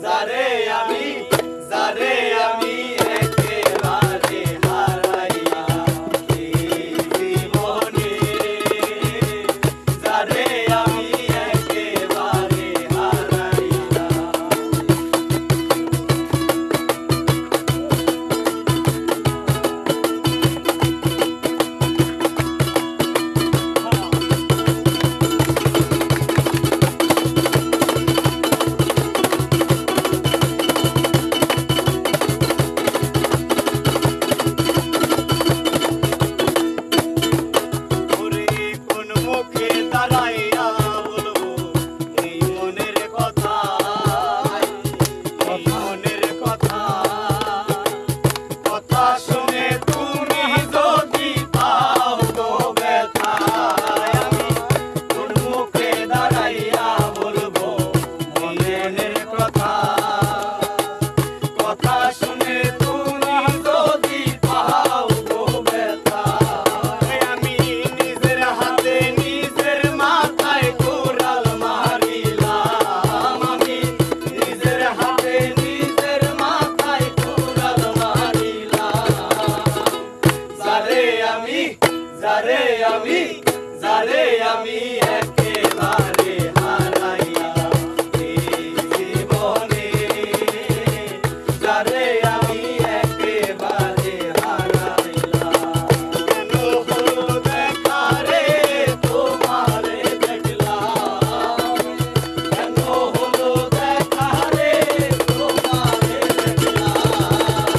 যারে আমি যারে আমি একেবারে হারাইয়া এই জীবনে যারে আমি একেবারে হারাইয়া দাঁড়াইয়া বলবো এই মনের কথা এই মনের কথা কথা শুনে তুমি যদি পাও গো ব্যথা আমি কোন মুখে দাঁড়াইয়া বলবো মনের কথা কথা শুনে তুমি যদি পাও গো ব্যথা আমি নিজের হাতে যারে আমি একেবারে হারাইয়া এই জীবনে যারে আমি একেবারে হারাইয়া কেন হলো দেখা রে তোমারে দেখলাম কেন হলো দেখা রে তোমারে দেখলাম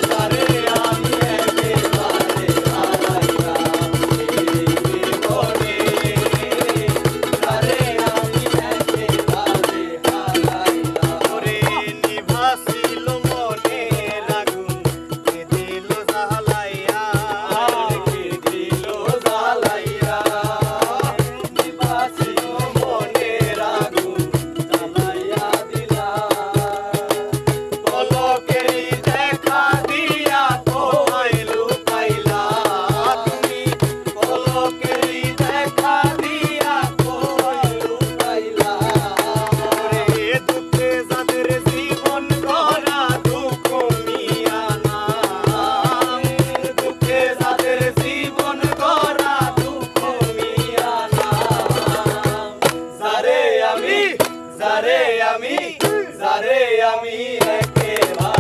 যারে আমি একেবারে হারাইয়া যারে আমি একেবারে